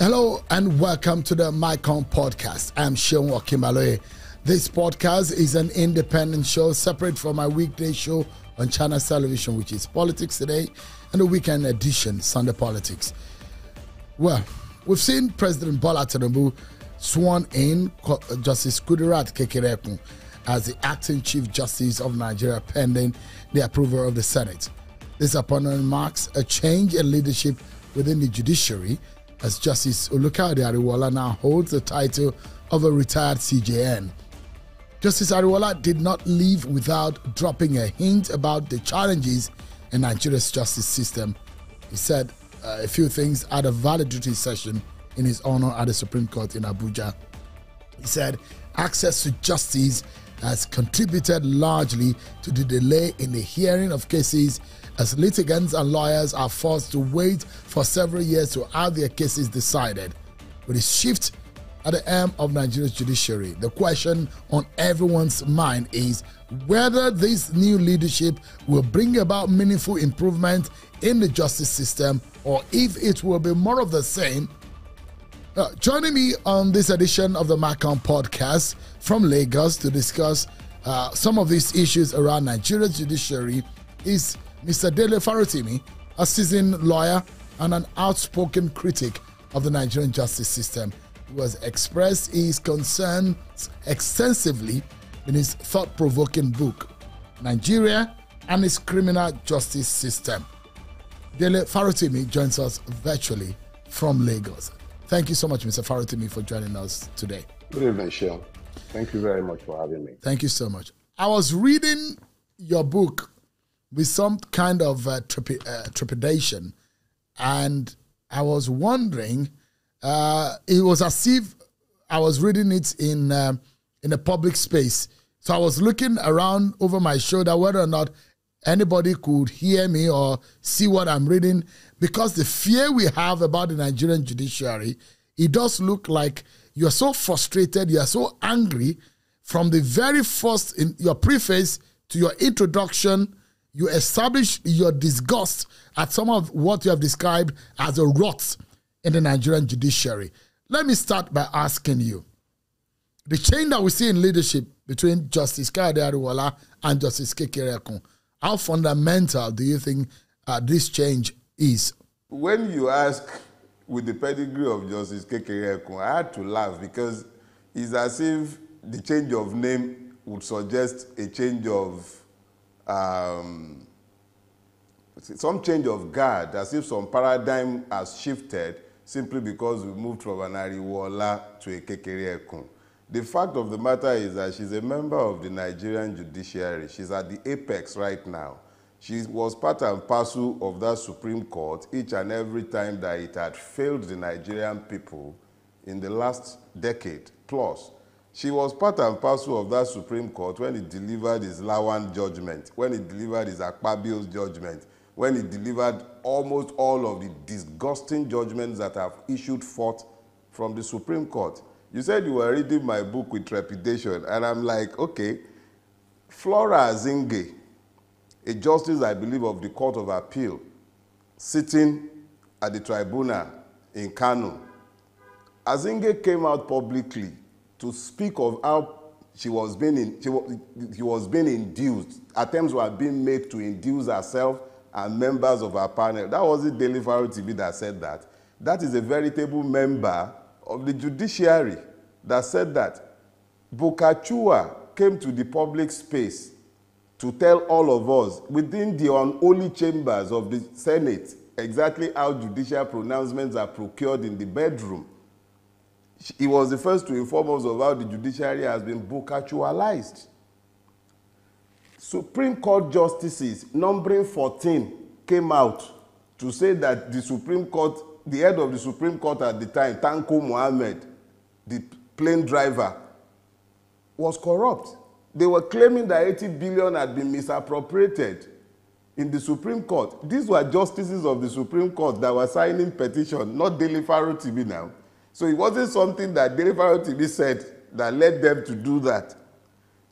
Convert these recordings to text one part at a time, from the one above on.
Hello and welcome to the Mycon podcast. I'm Sean Wakimbaloye. This podcast is an independent show separate from my weekday show on Channel Television, which is Politics Today, and the weekend edition, Sunday Politics. Well, we've seen President Bola Tinubu sworn in Justice Kudirat Kekereekun as the acting Chief Justice of Nigeria pending the approval of the Senate. This appointment marks a change in leadership within the judiciary, as Justice Olukayode Ariwoola now holds the title of a retired CJN. Justice Ariwoola did not leave without dropping a hint about the challenges in Nigeria's justice system. He said a few things at a valedictory session in his honor at the Supreme Court in Abuja. He said access to justice has contributed largely to the delay in the hearing of cases, as litigants and lawyers are forced to wait for several years to have their cases decided. With a shift at the helm of Nigeria's judiciary, the question on everyone's mind is whether this new leadership will bring about meaningful improvement in the justice system or if it will be more of the same. Joining me on this edition of the Mycon podcast from Lagos to discuss some of these issues around Nigeria's judiciary is Mr. Dele Farotimi, a seasoned lawyer and an outspoken critic of the Nigerian justice system, who has expressed his concerns extensively in his thought-provoking book, Nigeria and its Criminal Justice System. Dele Farotimi joins us virtually from Lagos. Thank you so much, Mr. Farotimi, for joining us today. Good evening, Sean. Thank you very much for having me. Thank you so much. I was reading your book with some kind of trepidation, and I was wondering, it was as if I was reading it in a public space. So I was looking around over my shoulder whether or not anybody could hear me or see what I'm reading, because the fear we have about the Nigerian judiciary, it does look like you're so frustrated, you're so angry. From the very first, in your preface to your introduction, you establish your disgust at some of what you have described as a rot in the Nigerian judiciary. Let me start by asking you, the change that we see in leadership between Justice Olukayode Ariwoola and Justice Kekereekun, how fundamental do you think this change is? When you ask with the pedigree of Justice Kekereekun, I had to laugh because it's as if the change of name would suggest a change of some change of guard, as if some paradigm has shifted simply because we moved from an Ariwoola to a Kekereekun. The fact of the matter is that she's a member of the Nigerian judiciary. She's at the apex right now. She was part and parcel of that Supreme Court each and every time that it had failed the Nigerian people in the last decade plus. She was part and parcel of that Supreme Court when it delivered his Lawan judgment, when it delivered his Akpabio's judgment, when it delivered almost all of the disgusting judgments that have issued forth from the Supreme Court. You said you were reading my book with trepidation, and I'm like, okay, Flora Azinge, a justice, I believe, of the Court of Appeal, sitting at the tribunal in Kano, Azinge came out publicly to speak of how she was being induced. Attempts were being made to induce herself and members of her panel. That wasn't Dele Farotimi that said that. That is a veritable member of the judiciary that said that. Bukachua came to the public space to tell all of us within the unholy chambers of the Senate exactly how judicial pronouncements are procured in the bedroom. He was the first to inform us of how the judiciary has been Bukachualized. Supreme Court justices, numbering 14, came out to say that the Supreme Court, the head of the Supreme Court at the time, Tanko Mohammed, the plane driver, was corrupt. They were claiming that 80 billion had been misappropriated in the Supreme Court. These were justices of the Supreme Court that were signing petition, not Dele Farotimi now. So it wasn't something that Dele Farotimi said that led them to do that.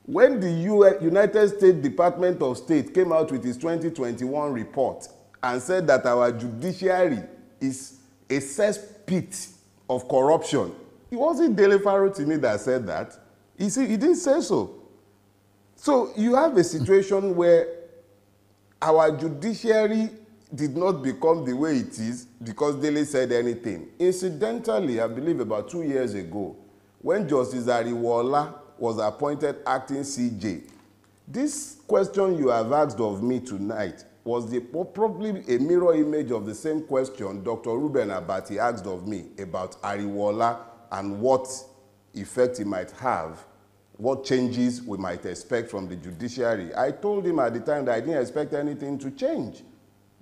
When the United States Department of State came out with its 2021 report and said that our judiciary is a cesspit of corruption. It wasn't Dele Farotimi that said that. He didn't say so. So you have a situation where our judiciary did not become the way it is because Dele said anything. Incidentally, I believe about 2 years ago, when Justice Ariwola was appointed acting CJ, this question you have asked of me tonight was probably a mirror image of the same question Dr. Ruben Abati asked of me about Ariwola and what effect it might have, what changes we might expect from the judiciary. I told him at the time that I didn't expect anything to change.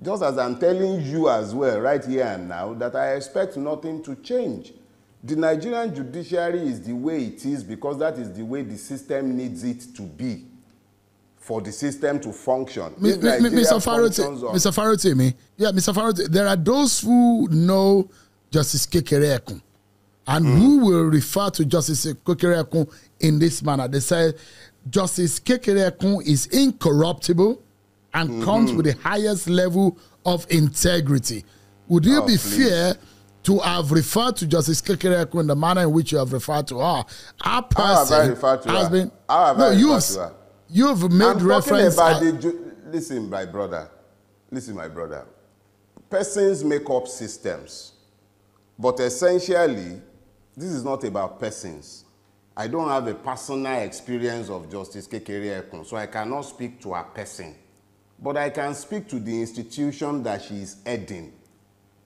Just as I'm telling you as well, right here and now, that I expect nothing to change. The Nigerian judiciary is the way it is because that is the way the system needs it to be for the system to function. Mr. Farotimi, there are those who know Justice Kekere Ekun and who will refer to Justice Kekere Ekun in this manner. They say Justice Kekere Ekun is incorruptible and comes with the highest level of integrity. Would you be fair to have referred to Justice Kekere Ekun in the manner in which you have referred to her? Our person has been... You've made reference... Listen, my brother. Persons make up systems. But essentially, this is not about persons. I don't have a personal experience of Justice Kekere Ekun, so I cannot speak to a person. But I can speak to the institution that she is heading.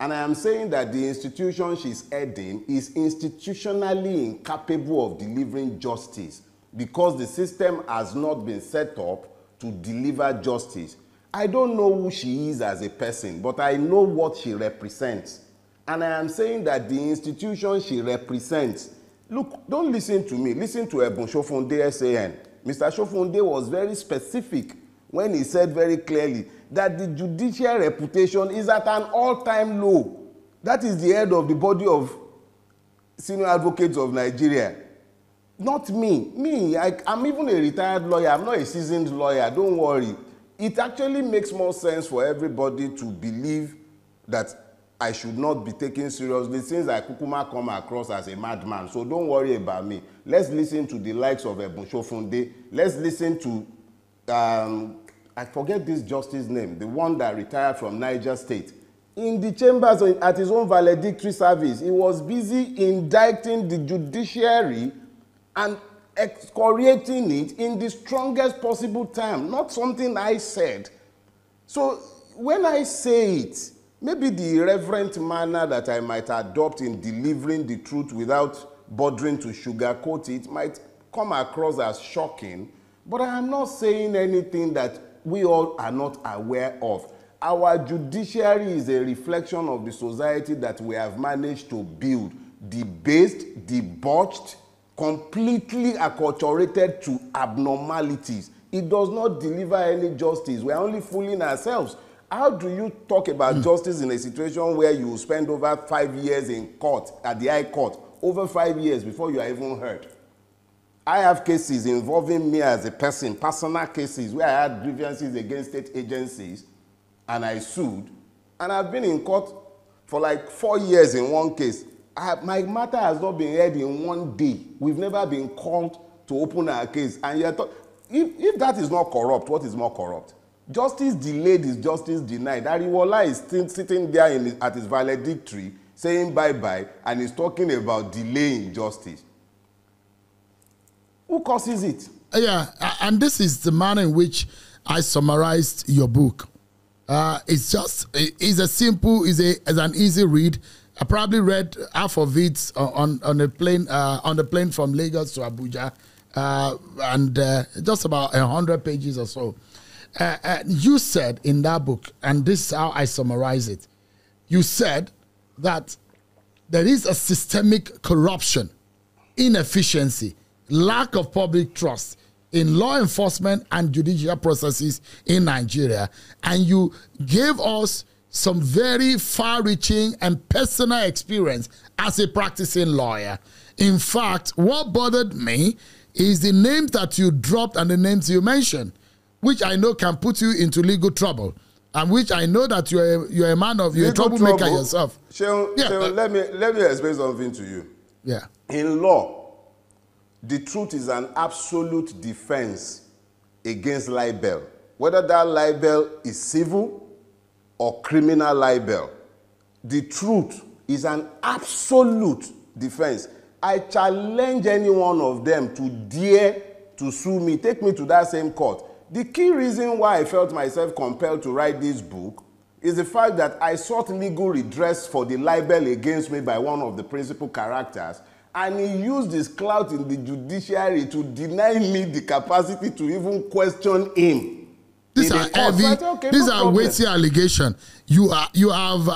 And I am saying that the institution she's heading is institutionally incapable of delivering justice because the system has not been set up to deliver justice. I don't know who she is as a person, but I know what she represents. And I am saying that the institution she represents, look, don't listen to me. Listen to Ebun Shofunde SAN. Mr. Shofunde was very specific when he said very clearly that the judicial reputation is at an all-time low. That is the head of the body of senior advocates of Nigeria. Not me. I'm even a retired lawyer. I'm not a seasoned lawyer. Don't worry. It actually makes more sense for everybody to believe that I should not be taken seriously since I kukuma come across as a madman. So don't worry about me. Let's listen to the likes of Ebun Shofunde. Let's listen to I forget this justice's name, the one that retired from Niger State. In the chambers at his own valedictory service, he was busy indicting the judiciary and excoriating it in the strongest possible term, not something I said. So when I say it, maybe the irreverent manner that I might adopt in delivering the truth without bothering to sugarcoat it might come across as shocking, but I am not saying anything that we all are not aware of. Our judiciary is a reflection of the society that we have managed to build, debased, debauched, completely acculturated to abnormalities. It does not deliver any justice. We are only fooling ourselves. How do you talk about justice in a situation where you spend over 5 years in court, at the High Court, over 5 years before you are even heard? I have cases involving me as a person, personal cases where I had grievances against state agencies and I sued. And I've been in court for like 4 years in one case. My matter has not been heard in 1 day. We've never been called to open our case. And yet, if that is not corrupt, what is more corrupt? Justice delayed is justice denied. Ariwola is still sitting there at his valedictory saying bye-bye and he's talking about delaying justice. Who causes it? Yeah, and this is the manner in which I summarized your book. It's an easy read. I probably read half of it on the plane from Lagos to Abuja, and just about 100 pages or so. You said in that book, and this is how I summarize it. You said that there is a systemic corruption, inefficiency, lack of public trust in law enforcement and judicial processes in Nigeria. And you gave us some very far-reaching and personal experience as a practicing lawyer. In fact, what bothered me is the names that you dropped and the names you mentioned, which I know can put you into legal trouble. and which I know that you're a man of, you're a troublemaker yourself. Sheon, let me explain something to you. Yeah. In law, the truth is an absolute defense against libel. Whether that libel is civil or criminal libel, the truth is an absolute defense. I challenge any one of them to dare to sue me, take me to that same court. The key reason why I felt myself compelled to write this book is the fact that I sought legal redress for the libel against me by one of the principal characters, and he used his clout in the judiciary to deny me the capacity to even question him. These are heavy, these are weighty allegations. You have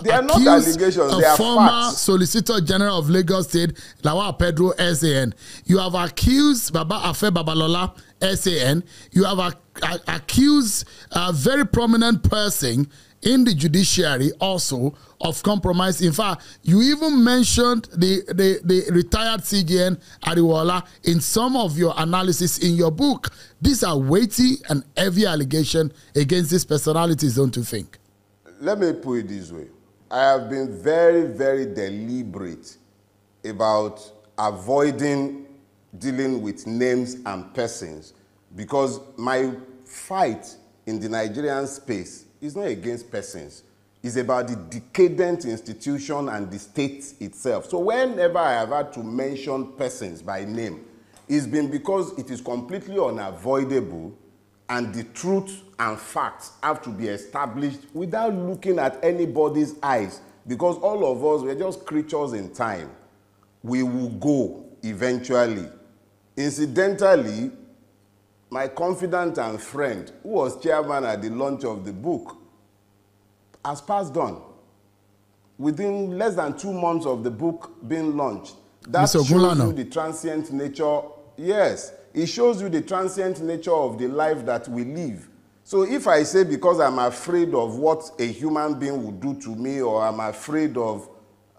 they are not allegations, they are former facts. Solicitor General of Lagos State, Lawal Pedro, SAN. You have accused Baba Afe Babalola, SAN. You have accused a very prominent person in the judiciary also of compromise. In fact, you even mentioned the retired CGN Ariwola in some of your analysis in your book. These are weighty and heavy allegations against these personalities, don't you think? Let me put it this way. I have been very, very deliberate about avoiding dealing with names and persons, because my fight in the Nigerian space is not against persons. It's about the decadent institution and the state itself. So whenever I have had to mention persons by name, it's been because it is completely unavoidable, and the truth and facts have to be established without looking at anybody's eyes, because all of us, we're just creatures in time. We will go eventually. Incidentally, my confidant and friend, who was chairman at the launch of the book, has passed on. Within less than 2 months of the book being launched. That shows you the transient nature. Yes, it shows you the transient nature of the life that we live. So if I say because I'm afraid of what a human being would do to me, or I'm afraid of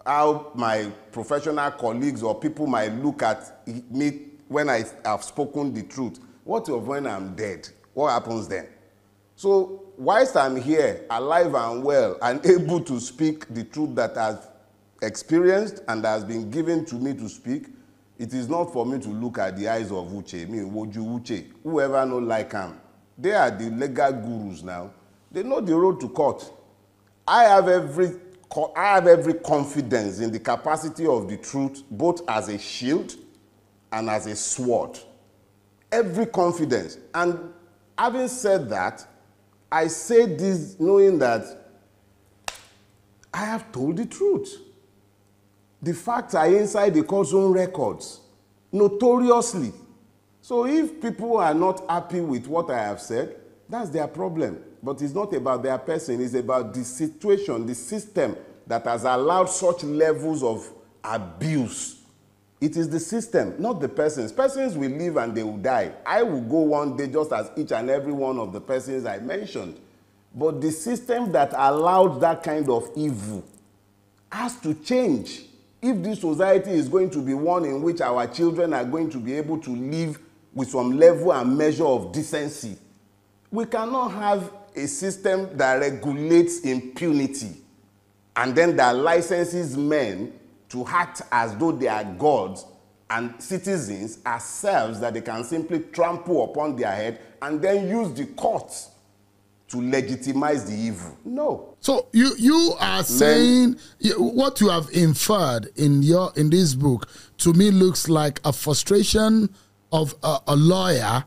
how my professional colleagues or people might look at me when I have spoken the truth, what of when I'm dead? What happens then? So whilst I'm here, alive and well, and able to speak the truth that I've experienced and has been given to me to speak, it is not for me to look at the eyes of Uche, me, Woju Uche, whoever know like him. They are the legal gurus now. They know the road to court. I have every confidence in the capacity of the truth, both as a shield and as a sword. Every confidence. And having said that, I say this knowing that I have told the truth. The facts are inside the court's own records, notoriously. So if people are not happy with what I have said, that's their problem. But it's not about their person, it's about the situation, the system that has allowed such levels of abuse. It is the system, not the persons. Persons will live and they will die. I will go one day just as each and every one of the persons I mentioned. But the system that allowed that kind of evil has to change. If this society is going to be one in which our children are going to be able to live with some level and measure of decency, we cannot have a system that regulates impunity and then that licenses men to act as though they are gods and citizens as serfs that they can simply trample upon their head and then use the courts to legitimize the evil. No. So you are saying what you have inferred in this book to me looks like a frustration of a lawyer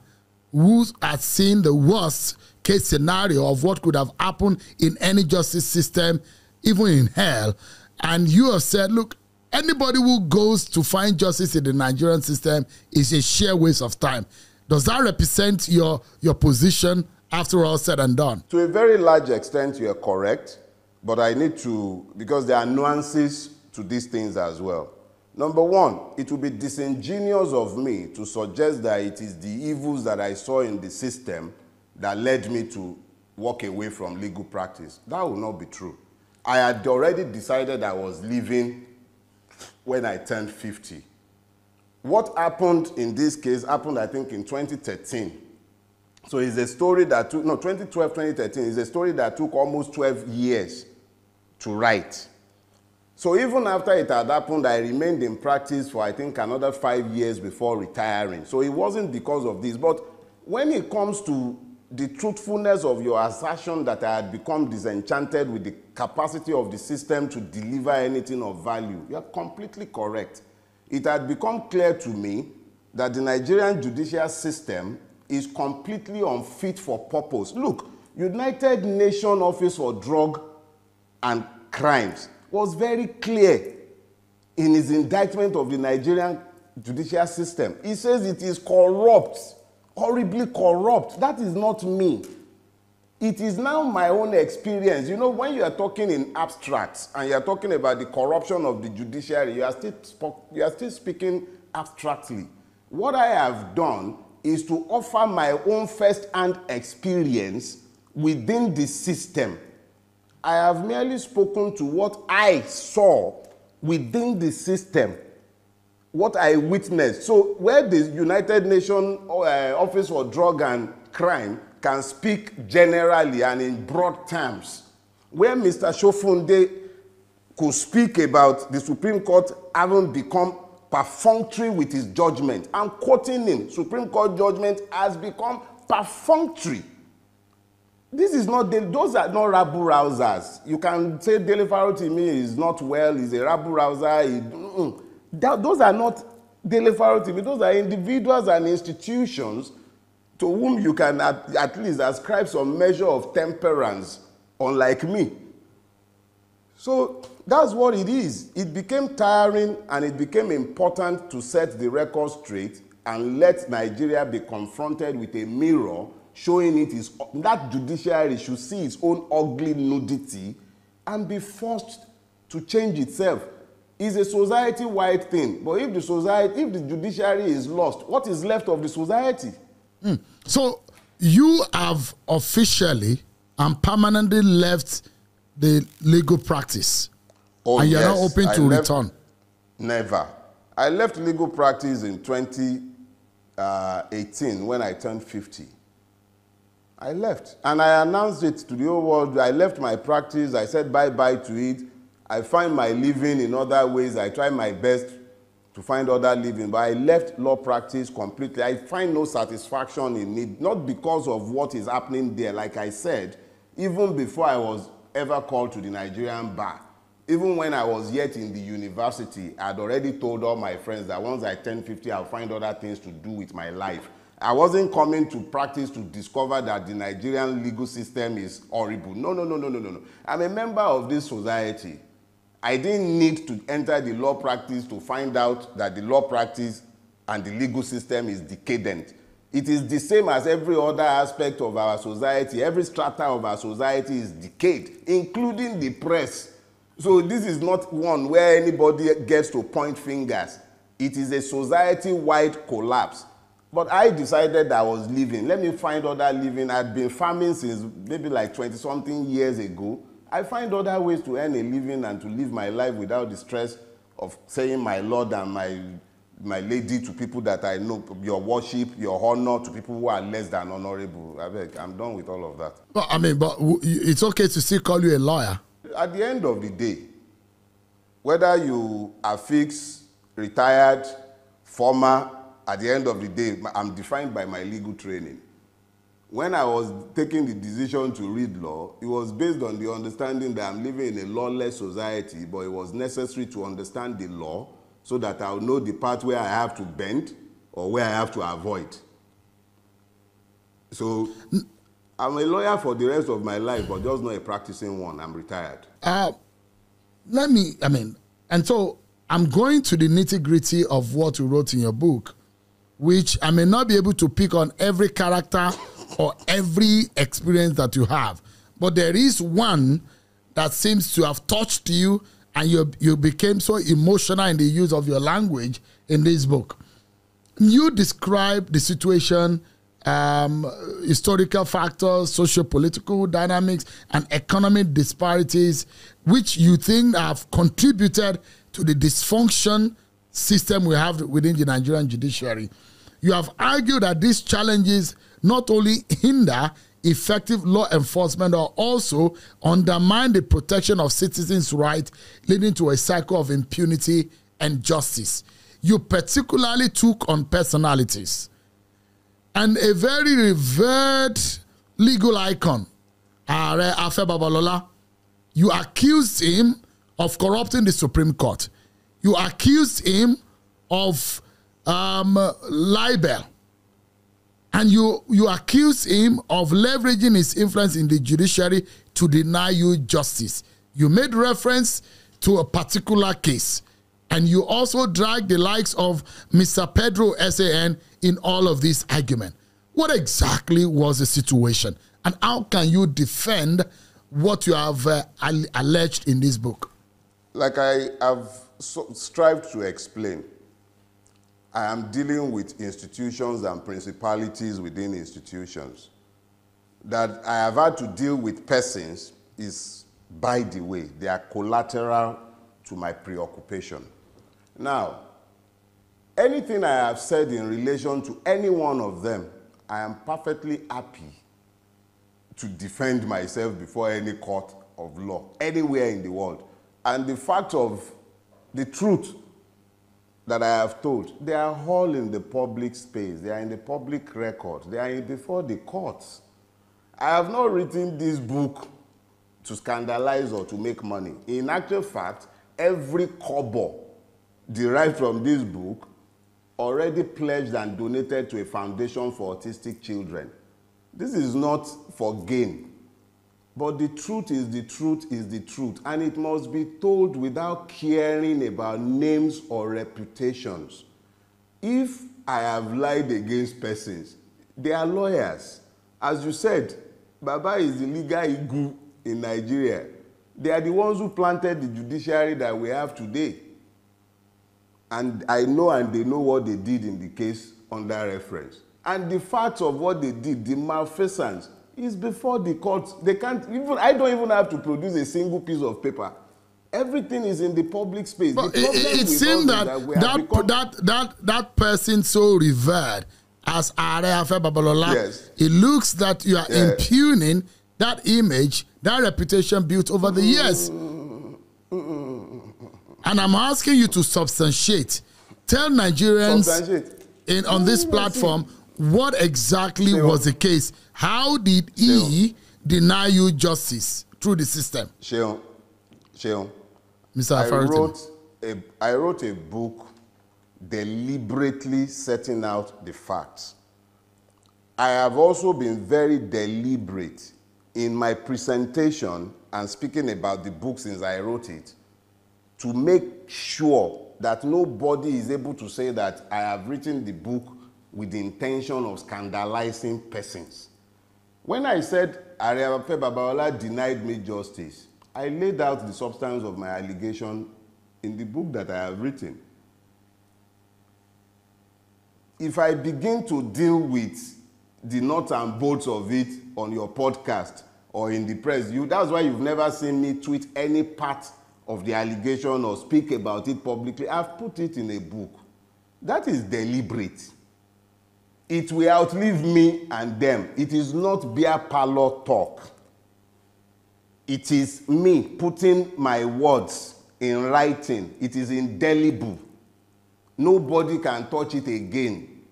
who has seen the worst case scenario of what could have happened in any justice system, even in hell. And you have said, look, anybody who goes to find justice in the Nigerian system is a sheer waste of time. Does that represent your position after all said and done? To a very large extent, you are correct. But I need to, because there are nuances to these things as well. Number one, it would be disingenuous of me to suggest that it is the evils that I saw in the system that led me to walk away from legal practice. That would not be true. I had already decided I was leaving when I turned 50. What happened in this case happened, I think, in 2013. So it's a story that took, 2012, 2013 is a story that took almost 12 years to write. So even after it had happened, I remained in practice for, I think, another 5 years before retiring. So it wasn't because of this. But when it comes to the truthfulness of your assertion that I had become disenchanted with the capacity of the system to deliver anything of value, you are completely correct. It had become clear to me that the Nigerian judicial system is completely unfit for purpose. Look, United Nations Office for Drug and Crimes was very clear in his indictment of the Nigerian judicial system. He says it is corrupt, horribly corrupt. That is not me. It is now my own experience. You know, when you are talking in abstracts and you are talking about the corruption of the judiciary, you are still speaking abstractly. What I have done is to offer my own first-hand experience within the system. I have merely spoken to what I saw within the system, what I witnessed. So where the United Nations Office for Drug and Crime can speak generally and in broad terms, where Mr. Shofunde could speak about the Supreme Court having become perfunctory with his judgment. I'm quoting him. Supreme Court judgment has become perfunctory. This is not, those are not rabble rousers. You can say Dele Farotimi is not well, he's a rabble rouser. Those are not Dele Farotimi. Those are individuals and institutions to whom you can at least ascribe some measure of temperance, unlike me. So that's what it is. It became tiring and it became important to set the record straight and let Nigeria be confronted with a mirror showing it is that judiciary should see its own ugly nudity and be forced to change itself. It's a society-wide thing. But if the judiciary is lost, what is left of the society? So you have officially and permanently left the legal practice. Oh, and you're yes, not open to return. Never. I left legal practice in 2018 when I turned 50. I left. And I announced it to the whole world. I left my practice. I said bye-bye to it. I find my living in other ways. I try my best to find other living. But I left law practice completely. I find no satisfaction in it, not because of what is happening there. Like I said, even before I was ever called to the Nigerian bar, even when I was yet in the university, I had already told all my friends that once I turn 50, I'll find other things to do with my life. I wasn't coming to practice to discover that the Nigerian legal system is horrible. No. I'm a member of this society. I didn't need to enter the law practice to find out that the law practice and the legal system is decadent. It is the same as every other aspect of our society. Every strata of our society is decayed, including the press. So this is not one where anybody gets to point fingers. It is a society-wide collapse. But I decided I was leaving. Let me find other living. I'd been farming since maybe like 20-something years ago. I find other ways to earn a living and to live my life without the stress of saying my Lord and my lady to people that I know, your worship, your honor to people who are less than honorable. I'm done with all of that. Well, I mean, but it's okay to still call you a lawyer. At the end of the day, whether you are fixed, retired, former, at the end of the day, I'm defined by my legal training. When I was taking the decision to read law, it was based on the understanding that I'm living in a lawless society, but it was necessary to understand the law so that I'll know the part where I have to bend or where I have to avoid. So I'm a lawyer for the rest of my life, but just not a practicing one. I'm retired. And so I'm going to the nitty-gritty of what you wrote in your book, which I may not be able to pick on every character or every experience that you have. But there is one that seems to have touched you and you became so emotional in the use of your language in this book. You describe the situation, historical factors, socio-political dynamics, and economic disparities, which you think have contributed to the dysfunction system we have within the Nigerian judiciary. You have argued that these challenges not only hinder effective law enforcement or also undermine the protection of citizens' rights, leading to a cycle of impunity and justice. You particularly took on personalities and a very revered legal icon, Are Afe Babalola. You accused him of corrupting the Supreme Court. You accused him of libel. And you accuse him of leveraging his influence in the judiciary to deny you justice. You made reference to a particular case. And you also dragged the likes of Mr. Pedro SAN in all of this argument. What exactly was the situation? And how can you defend what you have alleged in this book? Like I have strived to explain, I am dealing with institutions and principalities within institutions. That I have had to deal with persons is by the way. They are collateral to my preoccupation. Now, anything I have said in relation to any one of them, I am perfectly happy to defend myself before any court of law, anywhere in the world. And the fact of the truth that I have told, they are all in the public space. They are in the public record. They are before the courts. I have not written this book to scandalize or to make money. In actual fact, every kobo derived from this book already pledged and donated to a foundation for autistic children. This is not for gain. But the truth is the truth is the truth. And it must be told without caring about names or reputations. If I have lied against persons, they are lawyers. As you said, Baba is the legal igu in Nigeria. They are the ones who planted the judiciary that we have today. And I know and they know what they did in the case under reference. And the facts of what they did, the malfeasance, is before the courts. They can't even, I don't even have to produce a single piece of paper. Everything is in the public space. But it seems that person so revered as Are Afe Babalola, yes, it looks that you are impugning that image, that reputation built over the years. And I'm asking you to substantiate. Tell Nigerians on this platform what exactly was the case. How did he deny you justice through the system? Sheon, Mr. Farotimi. I wrote a book deliberately setting out the facts. I have also been very deliberate in my presentation and speaking about the book since I wrote it to make sure that nobody is able to say that I have written the book with the intention of scandalizing persons. When I said Are Afe Babalola denied me justice, I laid out the substance of my allegation in the book that I have written. If I begin to deal with the nuts and bolts of it on your podcast or in the press, that's why you've never seen me tweet any part of the allegation or speak about it publicly. I've put it in a book. That is deliberate. It will outlive me and them. It is not beer parlor talk. It is me putting my words in writing. It is indelible. Nobody can touch it again.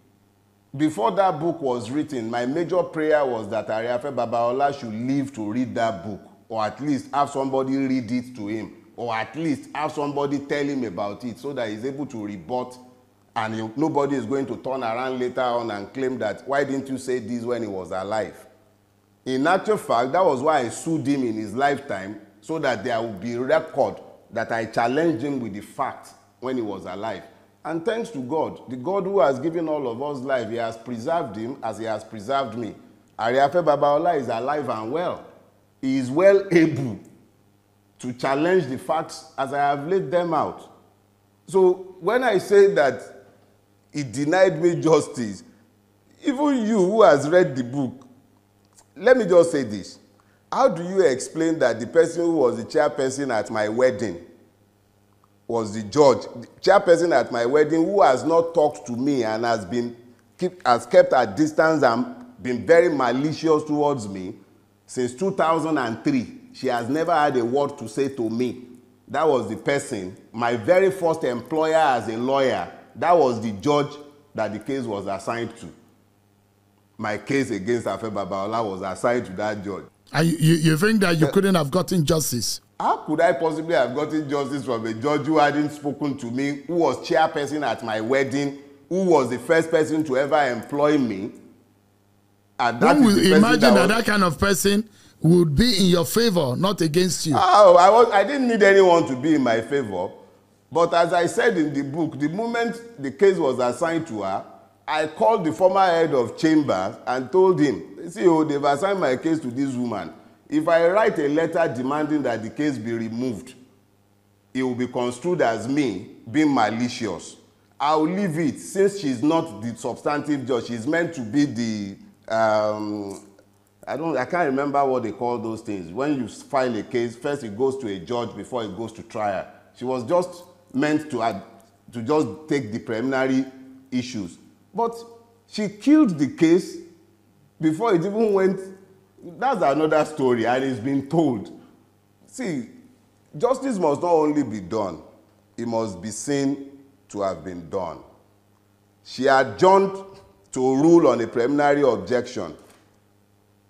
Before that book was written, my major prayer was that Are Afe Babalola should live to read that book, or at least have somebody read it to him, or at least have somebody tell him about it so that he's able to rebut, and nobody is going to turn around later on and claim that, why didn't you say this when he was alive? In actual fact, that was why I sued him in his lifetime, so that there would be record that I challenged him with the facts when he was alive. And thanks to God, the God who has given all of us life, he has preserved him as he has preserved me. Are Afe Babalola is alive and well. He is well able to challenge the facts as I have laid them out. So when I say that he denied me justice, even you who has read the book, let me just say this. How do you explain that the person who was the chairperson at my wedding was the judge, the chairperson at my wedding, who has not talked to me and has kept a distance and been very malicious towards me. Since 2003, she has never had a word to say to me. That was the person, my very first employer as a lawyer. That was the judge that the case was assigned to. My case against Afe Babalola was assigned to that judge. And you think that you couldn't have gotten justice? How could I possibly have gotten justice from a judge who hadn't spoken to me, who was chairperson at my wedding, who was the first person to ever employ me? And that One would imagine that kind of person would be in your favor, not against you. Oh, I didn't need anyone to be in my favor. But as I said in the book, the moment the case was assigned to her, I called the former head of chambers and told him, see, they've assigned my case to this woman. If I write a letter demanding that the case be removed, it will be construed as me being malicious. I'll leave it, since she's not the substantive judge. She's meant to be the I can't remember what they call those things. When you file a case, first it goes to a judge before it goes to trial. She was just meant to just take the preliminary issues. But she killed the case before it even went. That's another story, and it's been told. See, justice must not only be done, it must be seen to have been done. She adjourned to rule on a preliminary objection.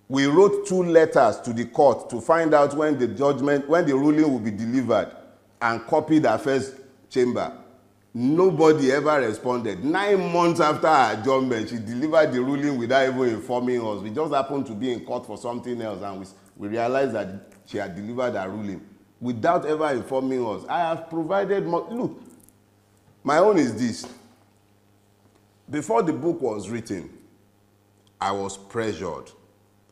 We wrote 2 letters to the court to find out when the ruling will be delivered, and copied the first chamber. Nobody ever responded. 9 months after her adjournment, she delivered the ruling without even informing us. We just happened to be in court for something else, and we realized that she had delivered her ruling without ever informing us. I have provided more. Look, my own is this. Before the book was written, I was pressured.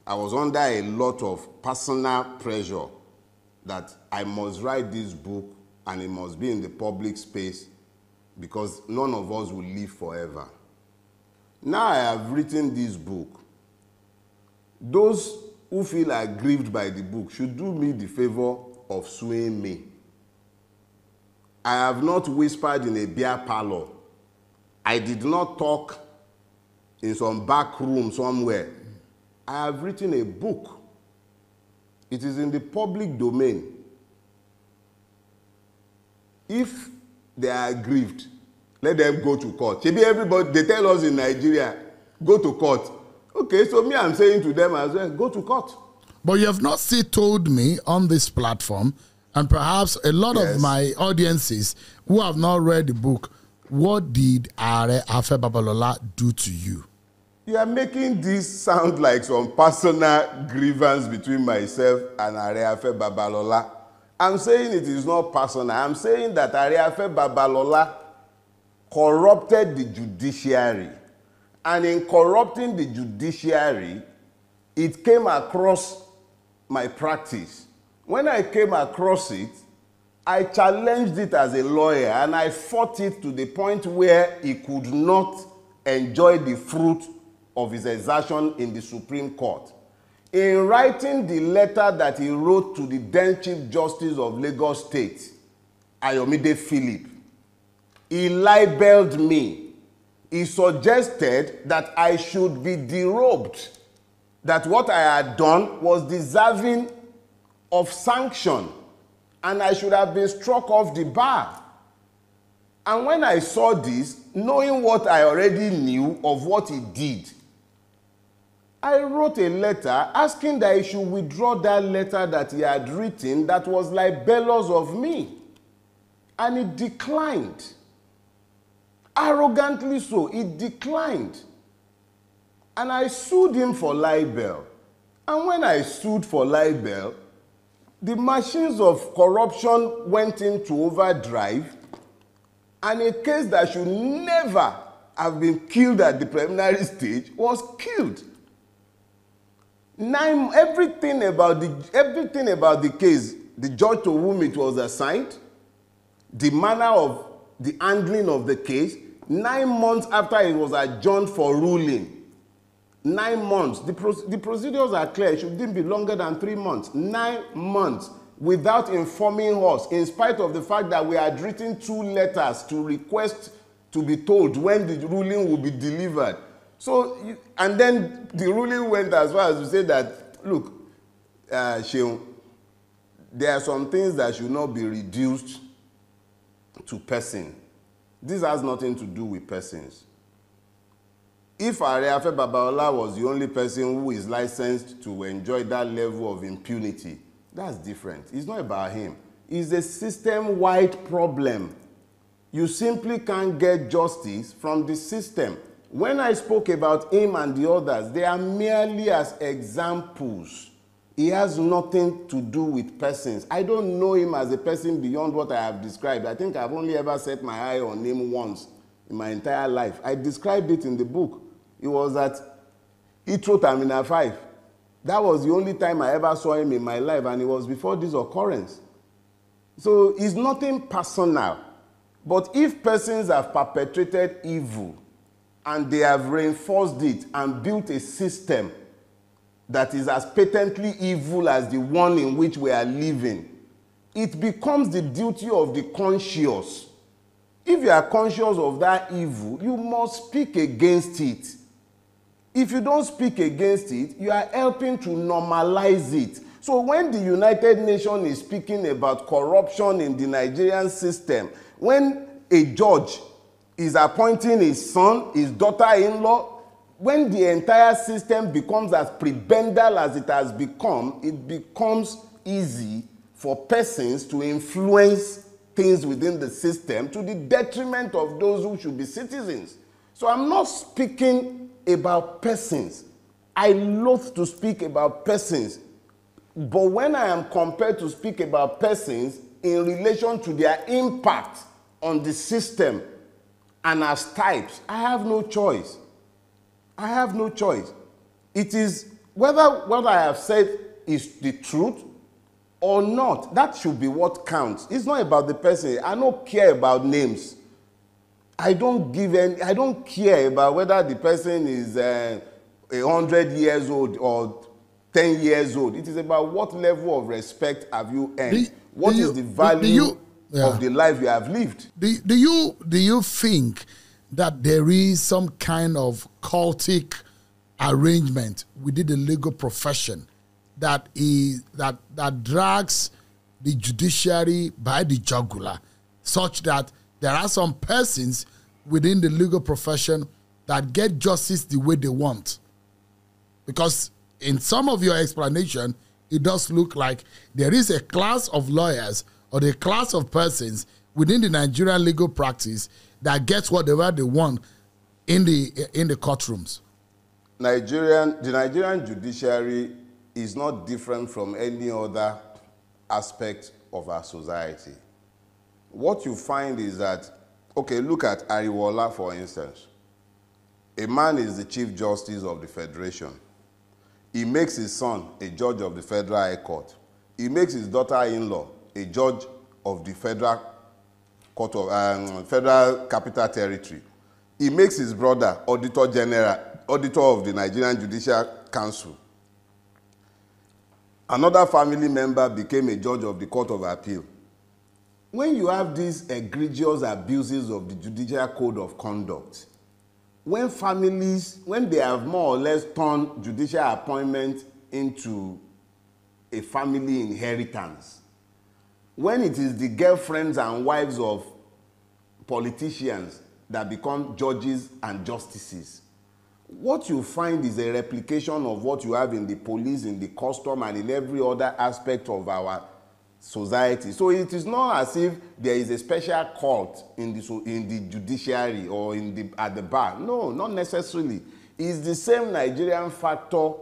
I was under a lot of personal pressure that I must write this book and it must be in the public space, because none of us will live forever. Now I have written this book. Those who feel aggrieved by the book should do me the favor of suing me. I have not whispered in a beer parlor. I did not talk in some back room somewhere. I have written a book. It is in the public domain. If they are aggrieved, let them go to court. Maybe everybody, they tell us in Nigeria, go to court. Okay, so me, I'm saying to them as well, go to court. But you have not still told me on this platform, and perhaps a lot of my audiences who have not read the book, what did Afe Babalola do to you? You are making this sound like some personal grievance between myself and Afe Babalola. I'm saying it is not personal. I'm saying that Afe Babalola corrupted the judiciary. And in corrupting the judiciary, it came across my practice. When I came across it, I challenged it as a lawyer, and I fought it to the point where he could not enjoy the fruit of his exertion in the Supreme Court. In writing the letter that he wrote to the then Chief Justice of Lagos State, Ayomide Philip, he libeled me. He suggested that I should be derobed, that what I had done was deserving of sanction, and I should have been struck off the bar. And when I saw this, knowing what I already knew of what he did, I wrote a letter asking that he should withdraw that letter that he had written that was libelous of me. And he declined. Arrogantly so, he declined. And I sued him for libel. And when I sued for libel, the machines of corruption went into overdrive, and a case that should never have been killed at the preliminary stage was killed. Everything about the case, the judge to whom it was assigned, the manner of the handling of the case, 9 months after it was adjourned for ruling, 9 months, the procedures are clear, it shouldn't be longer than 3 months, 9 months, without informing us, in spite of the fact that we had written 2 letters to request to be told when the ruling will be delivered. So, and then the ruling went as far as to say that, look, Sheung, there are some things that should not be reduced to person. This has nothing to do with persons. If Areafe Babalola was the only person who is licensed to enjoy that level of impunity, that's different. It's not about him. It's a system-wide problem. You simply can't get justice from the system. When I spoke about him and the others, they are merely as examples. He has nothing to do with persons. I don't know him as a person beyond what I have described. I think I've only ever set my eye on him once in my entire life. I described it in the book. It was at Heathrow Terminal 5. That was the only time I ever saw him in my life, and it was before this occurrence. So it's nothing personal. But if persons have perpetrated evil and they have reinforced it and built a system that is as patently evil as the one in which we are living, it becomes the duty of the conscious. If you are conscious of that evil, you must speak against it. If you don't speak against it, you are helping to normalize it. So when the United Nations is speaking about corruption in the Nigerian system, when a judge is appointing his son, his daughter-in-law, when the entire system becomes as prebendal as it has become, it becomes easy for persons to influence things within the system to the detriment of those who should be citizens. So I'm not speaking about persons. I loathe to speak about persons. But when I am compelled to speak about persons in relation to their impact on the system and as types, I have no choice. I have no choice. It is whether what I have said is the truth or not. That should be what counts. It's not about the person. I don't care about names. I don't care about whether the person is 100 years old or 10 years old. It is about what level of respect have you earned. What is the value of the life you have lived? Do you think that there is some kind of cultic arrangement within the legal profession that drags the judiciary by the jugular, such that there are some persons within the legal profession that get justice the way they want? Because in some of your explanation, it does look like there is a class of lawyers or the class of persons within the Nigerian legal practice that gets whatever they want in the courtrooms. The Nigerian judiciary is not different from any other aspect of our society. What you find is that, okay, look at Ariwola, for instance. A man is the Chief Justice of the Federation. He makes his son a judge of the Federal High Court. He makes his daughter-in-law a judge of the Federal Court of Federal Capital Territory. He makes his brother Auditor General, Auditor of the Nigerian Judicial Council. Another family member became a judge of the Court of Appeal. When you have these egregious abuses of the Judicial Code of Conduct, when they have more or less turned judicial appointment into a family inheritance, when it is the girlfriends and wives of politicians that become judges and justices, what you find is a replication of what you have in the police, in the custom, and in every other aspect of our society. So it is not as if there is a special cult in the judiciary or at the bar. No, not necessarily. It's the same Nigerian factor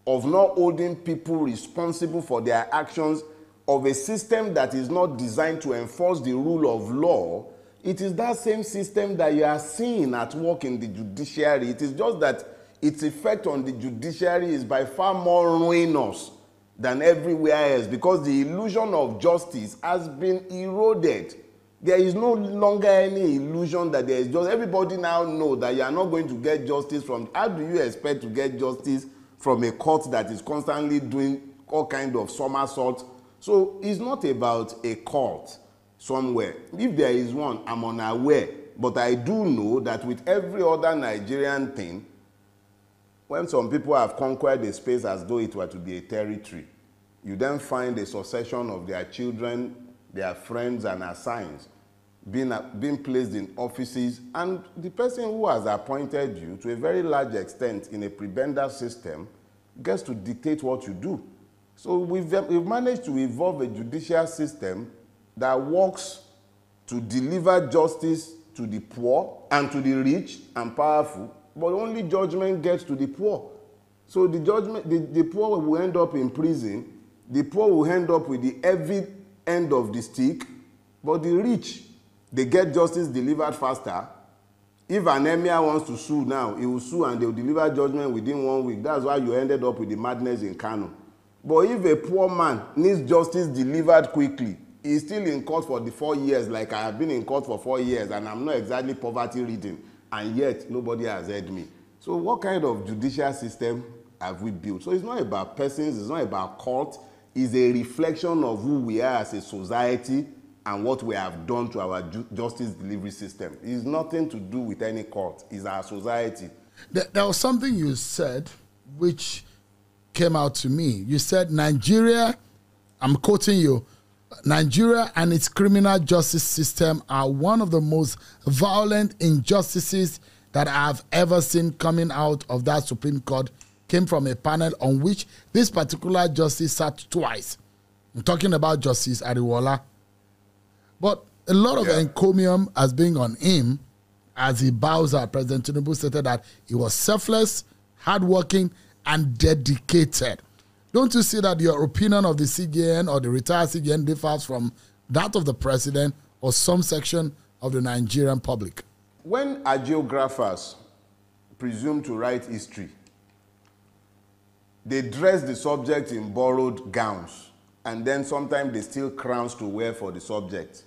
of not holding people responsible for their actions, of a system that is not designed to enforce the rule of law. It is that same system that you are seeing at work in the judiciary. It is just that its effect on the judiciary is by far more ruinous than everywhere else, because the illusion of justice has been eroded. There is no longer any illusion that there is justice. Everybody now knows that you are not going to get justice from. How do you expect to get justice from a court that is constantly doing all kinds of somersaults? So it's not about a cult somewhere. If there is one, I'm unaware. But I do know that with every other Nigerian thing, when some people have conquered a space as though it were to be a territory, you then find a succession of their children, their friends and assigns being placed in offices, and the person who has appointed you to a very large extent in a prebendal system gets to dictate what you do. So we've managed to evolve a judicial system that works to deliver justice to the poor and to the rich and powerful, but only judgment gets to the poor. So the poor will end up in prison, the poor will end up with the heavy end of the stick, but the rich, they get justice delivered faster. If an emir wants to sue now, he will sue and they will deliver judgment within 1 week. That's why you ended up with the madness in Kano. But if a poor man needs justice delivered quickly, he's still in court for the 4 years, like I have been in court for 4 years, and I'm not exactly poverty-ridden, and yet nobody has heard me. So what kind of judicial system have we built? So it's not about persons, it's not about court, it's a reflection of who we are as a society and what we have done to our justice delivery system. It's nothing to do with any court. It's our society. There was something you said which came out to me. You said Nigeria, I'm quoting you, Nigeria and its criminal justice system are one of the most violent injustices that I have ever seen coming out of that Supreme Court. Came from a panel on which this particular justice sat twice. I'm talking about Justice Ariwola. But a lot of encomium has been on him as he bows out. President Tinubu stated that he was selfless, hardworking, and dedicated. Don't you see that your opinion of the CJN or the retired CJN differs from that of the president or some section of the Nigerian public? When agiographers presume to write history, they dress the subject in borrowed gowns, and then sometimes they steal crowns to wear for the subject.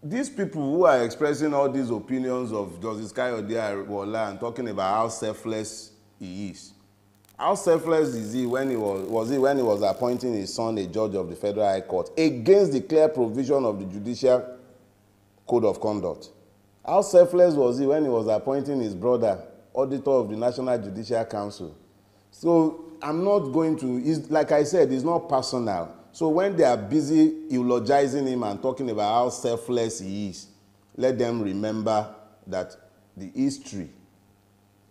These people who are expressing all these opinions of Justice Kayode Ariwola and talking about how selfless he is. How selfless is he when he was appointing his son a judge of the Federal High Court against the clear provision of the Judicial Code of Conduct? How selfless was he when he was appointing his brother auditor of the National Judicial Council? So I'm not going to, like I said, it's not personal. So when they are busy eulogizing him and talking about how selfless he is, let them remember that the history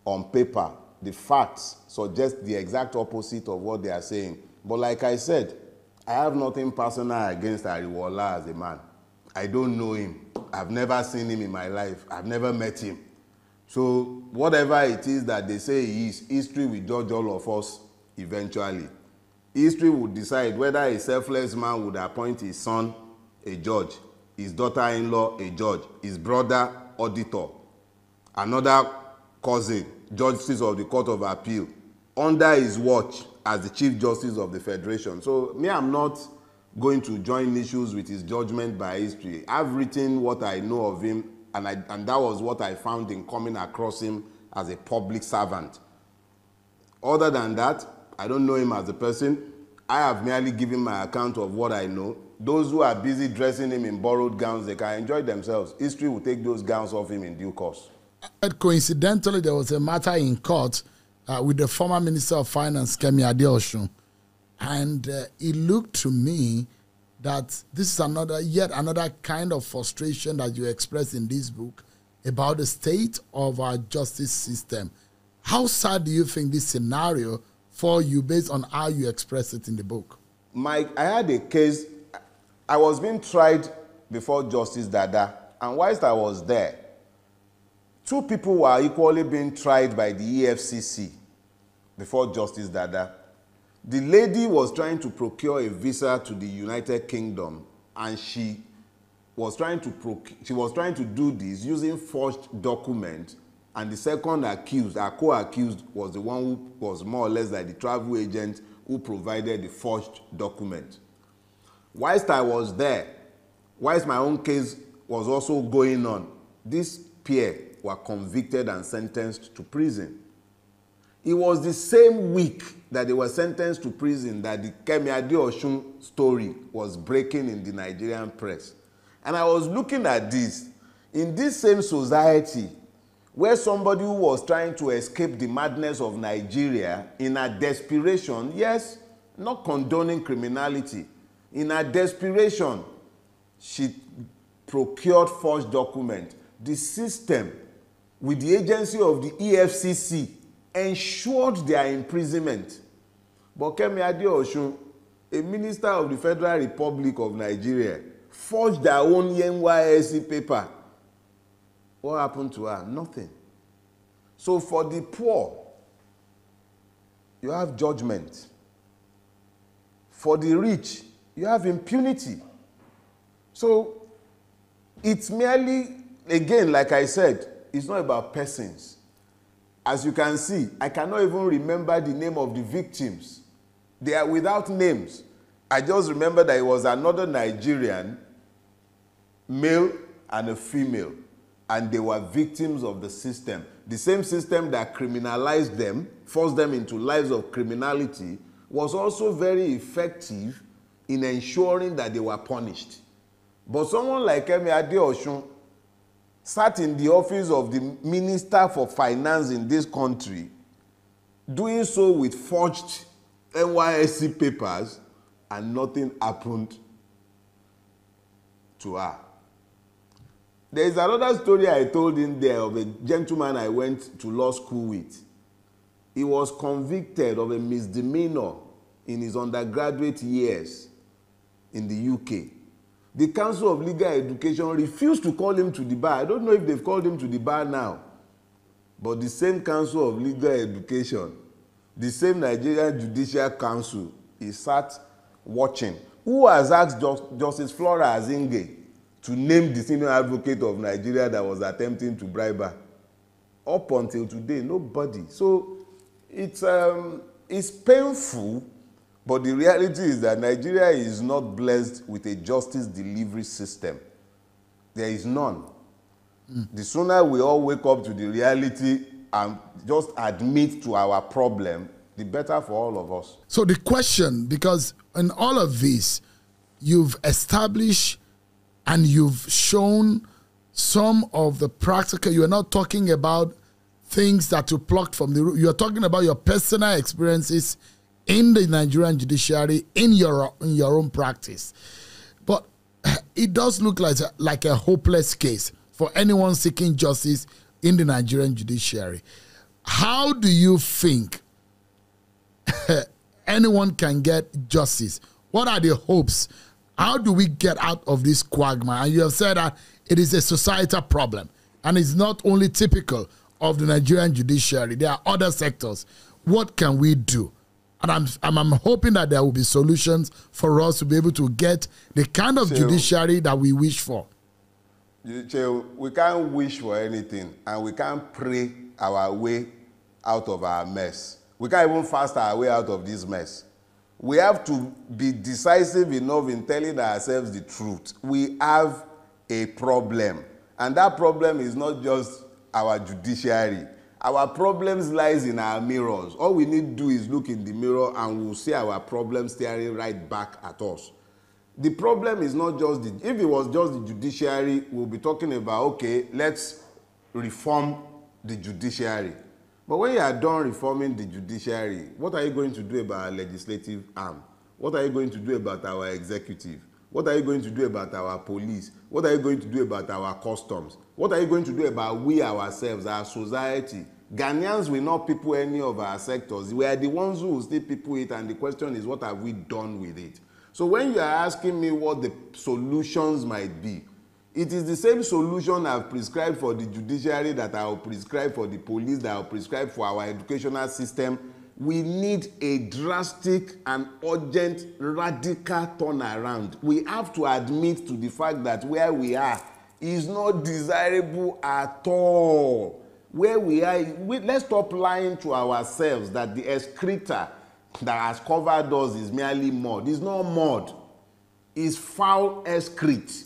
on paper, the facts suggest the exact opposite of what they are saying. But like I said, I have nothing personal against Ariwola as a man. I don't know him. I've never seen him in my life. I've never met him. So whatever it is that they say he is, history will judge all of us eventually. History would decide whether a selfless man would appoint his son a judge, his daughter-in-law a judge, his brother auditor, another cousin, justice of the Court of Appeal, under his watch as the Chief Justice of the Federation. So me, I'm not going to join issues with his judgment by history. I've written what I know of him, and that was what I found in coming across him as a public servant. Other than that, I don't know him as a person. I have merely given my account of what I know. Those who are busy dressing him in borrowed gowns, they can enjoy themselves. History will take those gowns off him in due course. Coincidentally, there was a matter in court with the former Minister of Finance, Kemi Adeosun. And it looked to me that this is yet another kind of frustration that you express in this book about the state of our justice system. How sad do you think this scenario for you based on how you express it in the book? Mike, I had a case. I was being tried before Justice Dada, and whilst I was there, two people were equally being tried by the EFCC before Justice Dada. The lady was trying to procure a visa to the United Kingdom, and she was trying to do this using forged documents. And the second accused, our co-accused, was the one who was more or less like the travel agent who provided the forged document. Whilst I was there, whilst my own case was also going on, this pair were convicted and sentenced to prison. It was the same week that they were sentenced to prison that the Kemi Adeosun story was breaking in the Nigerian press. And I was looking at this. In this same society, where somebody who was trying to escape the madness of Nigeria in a desperation, yes, not condoning criminality, in a desperation, she procured forged documents. The system, with the agency of the EFCC, ensured their imprisonment. But Kemi Adeosun, a minister of the Federal Republic of Nigeria, forged their own NYSC paper. What happened to her? Nothing. So for the poor, you have judgment. For the rich, you have impunity. So it's merely, again, like I said, it's not about persons. As you can see, I cannot even remember the name of the victims. They are without names. I just remember that it was another Nigerian, male and a female, and they were victims of the system. The same system that criminalized them, forced them into lives of criminality, was also very effective in ensuring that they were punished. But someone like Kemi Adeosun sat in the office of the Minister for Finance in this country, doing so with forged NYSC papers, and nothing happened to her. There is another story I told in there of a gentleman I went to law school with. He was convicted of a misdemeanor in his undergraduate years in the UK. The Council of Legal Education refused to call him to the bar. I don't know if they've called him to the bar now. But the same Council of Legal Education, the same Nigerian Judicial Council, he sat watching. Who has asked Justice Flora Azinge to name the senior advocate of Nigeria that was attempting to bribe her? Up until today, nobody. So it's painful, but the reality is that Nigeria is not blessed with a justice delivery system. There is none. The sooner we all wake up to the reality and just admit to our problem, the better for all of us. So the question, because in all of this, you've established and you've shown some of the practical, you are not talking about things that you plucked from the root. You are talking about your personal experiences in the Nigerian judiciary, in your own practice. But it does look like a hopeless case for anyone seeking justice in the Nigerian judiciary. How do you think anyone can get justice? What are the hopes? How do we get out of this quagmire? And you have said that it is a societal problem, and it's not only typical of the Nigerian judiciary. There are other sectors. What can we do? And I'm hoping that there will be solutions for us to be able to get the kind of judiciary that we wish for. We can't wish for anything, and we can't pray our way out of our mess. We can't even fast our way out of this mess. We have to be decisive enough in telling ourselves the truth. We have a problem, and that problem is not just our judiciary. Our problems lies in our mirrors. All we need to do is look in the mirror and we'll see our problem staring right back at us. The problem is not just if it was just the judiciary, we'll be talking about, okay, let's reform the judiciary. But when you are done reforming the judiciary, what are you going to do about our legislative arm? What are you going to do about our executive? What are you going to do about our police? What are you going to do about our customs? What are you going to do about we ourselves, our society? Ghanaians will not people any of our sectors. We are the ones who will still people it, and the question is, what have we done with it? So when you are asking me what the solutions might be, it is the same solution I've prescribed for the judiciary that I will prescribe for the police, that I will prescribe for our educational system. We need a drastic and urgent, radical turnaround. We have to admit to the fact that where we are is not desirable at all. Where we are, let's stop lying to ourselves that the excreta that has covered us is merely mud. It's not mud. It's foul excrete.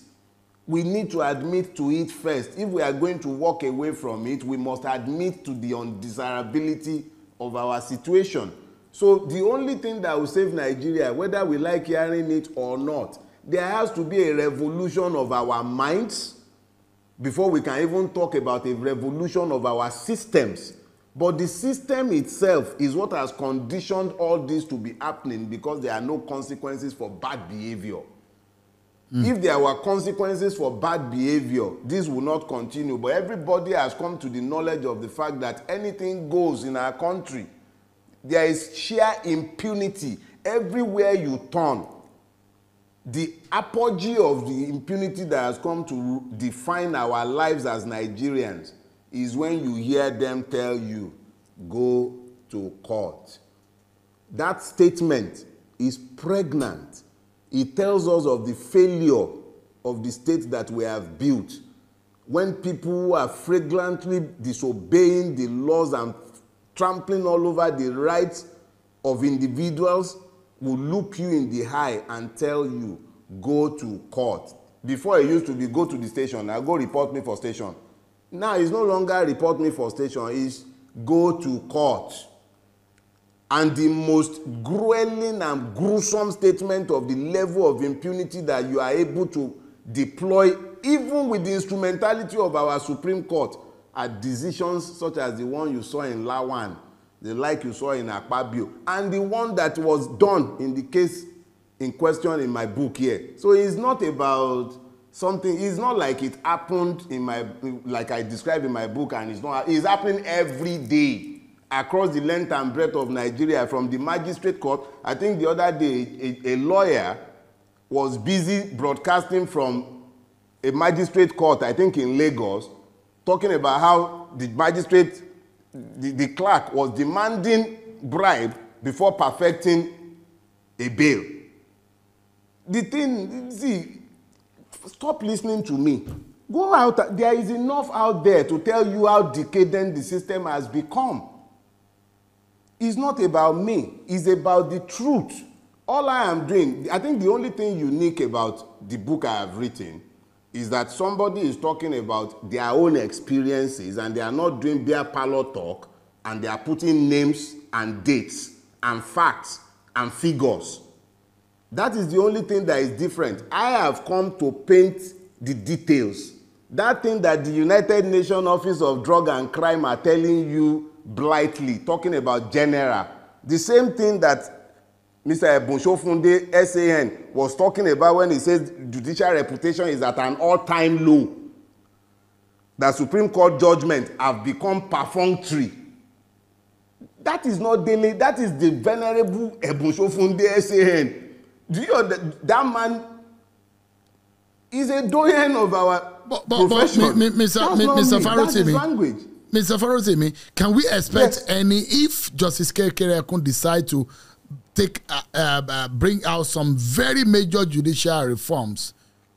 We need to admit to it first. If we are going to walk away from it, we must admit to the undesirability of our situation. So the only thing that will save Nigeria, whether we like hearing it or not, there has to be a revolution of our minds, before we can even talk about a revolution of our systems. But the system itself is what has conditioned all this to be happening, because there are no consequences for bad behavior. If there were consequences for bad behavior, this will not continue. But everybody has come to the knowledge of the fact that anything goes in our country. There is sheer impunity everywhere you turn. The apogee of the impunity that has come to define our lives as Nigerians is when you hear them tell you, go to court. That statement is pregnant. It tells us of the failure of the state that we have built. When people who are flagrantly disobeying the laws and trampling all over the rights of individuals will look you in the eye and tell you, go to court. Before it used to be, go to the station, now go report me for station. Now it's no longer report me for station, it's go to court. And the most grueling and gruesome statement of the level of impunity that you are able to deploy, even with the instrumentality of our Supreme Court, are decisions such as the one you saw in Lawan, the like you saw in Akpabio, and the one that was done in the case in question in my book here. So it's not about something, it's not like it happened in my, like I described in my book, and it's happening every day across the length and breadth of Nigeria, from the magistrate court. I think the other day, a lawyer was busy broadcasting from a magistrate court, I think in Lagos, talking about how the magistrate, the clerk was demanding bribe before perfecting a bail. The thing, see, stop listening to me. Go out, there is enough out there to tell you how decadent the system has become. It's not about me, it's about the truth. All I am doing, I think the only thing unique about the book I have written is that somebody is talking about their own experiences, and they are not doing beer parlor talk, and they are putting names and dates and facts and figures. That is the only thing that is different. I have come to paint the details. That thing that the United Nations Office of Drug and Crime are telling you blithely, talking about general, the same thing that Mr. Ebonshofunde, SAN, was talking about when he says judicial reputation is at an all-time low. That Supreme Court judgments have become perfunctory. That is not Dele, that is the venerable Ebonshofunde, SAN. Do you know that man is a doyen of our profession? Mr. Farotimi, Mr. Farotimi, can we expect any, if Justice Kekere could decide to bring out some very major judicial reforms,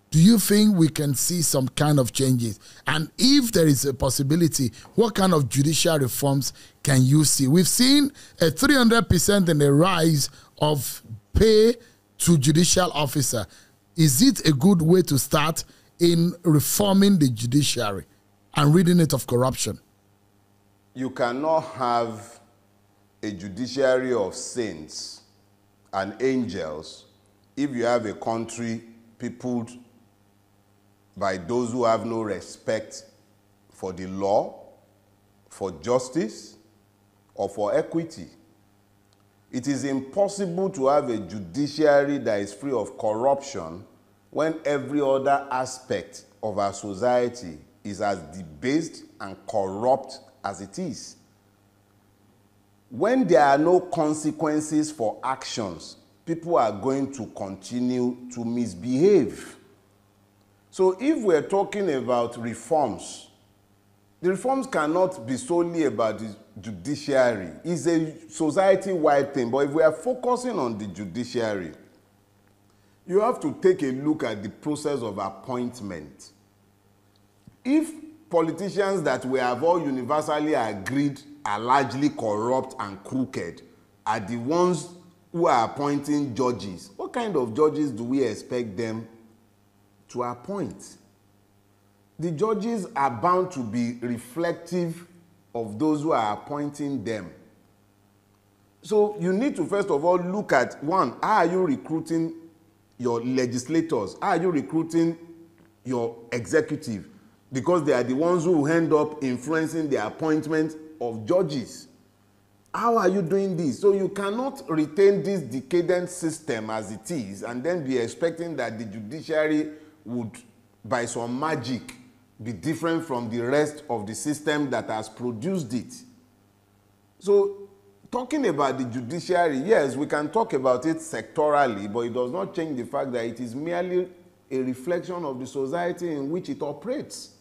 do you think we can see some kind of changes? And if there is a possibility, what kind of judicial reforms can you see? We've seen a 300% in the rise of pay to judicial officer. Is it a good way to start in reforming the judiciary and ridding it of corruption? You cannot have a judiciary of saints and angels if you have a country peopled by those who have no respect for the law, for justice, or for equity. It is impossible to have a judiciary that is free of corruption when every other aspect of our society is as debased and corrupt as it is. When there are no consequences for actions, people are going to continue to misbehave. So if we're talking about reforms, the reforms cannot be solely about the judiciary. It's a society-wide thing. But if we are focusing on the judiciary, you have to take a look at the process of appointment. If politicians that we have all universally agreed are largely corrupt and crooked are the ones who are appointing judges, what kind of judges do we expect them to appoint? The judges are bound to be reflective of those who are appointing them. So you need to first of all look at, one, how are you recruiting your legislators? How are you recruiting your executive? because they are the ones who end up influencing the appointment of judges. How are you doing this? So you cannot retain this decadent system as it is and then be expecting that the judiciary would, by some magic, be different from the rest of the system that has produced it. So talking about the judiciary, yes, we can talk about it sectorally, but it does not change the fact that it is merely a reflection of the society in which it operates.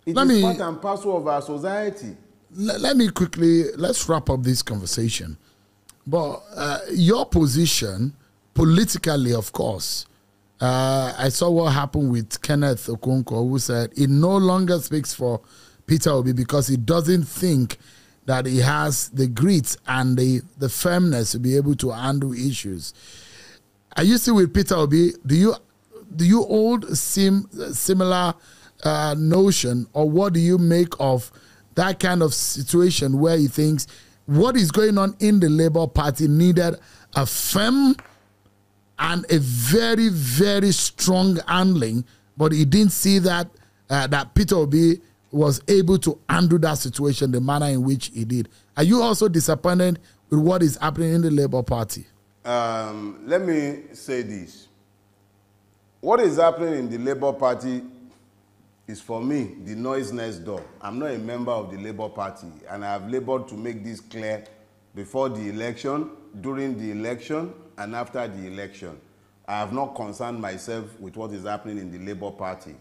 It is part and parcel of our society. Let me quickly, let's wrap up this conversation. But your position, politically, of course, I saw what happened with Kenneth Okonkwo, who said he no longer speaks for Peter Obi because he doesn't think that he has the grit and the firmness to be able to handle issues. Are you still with Peter Obi? Do you hold similar notion, or what do you make of that kind of situation where he thinks what is going on in the Labour Party needed a firm and a very, very strong handling, but he didn't see that that Peter Obi was able to handle that situation the manner in which he did. Are you also disappointed with what is happening in the Labour Party? Let me say this. What is happening in the Labour Party is, for me, the noise next door. I'm not a member of the Labour Party, and I have labored to make this clear before the election, during the election, and after the election. I have not concerned myself with what is happening in the Labour Party.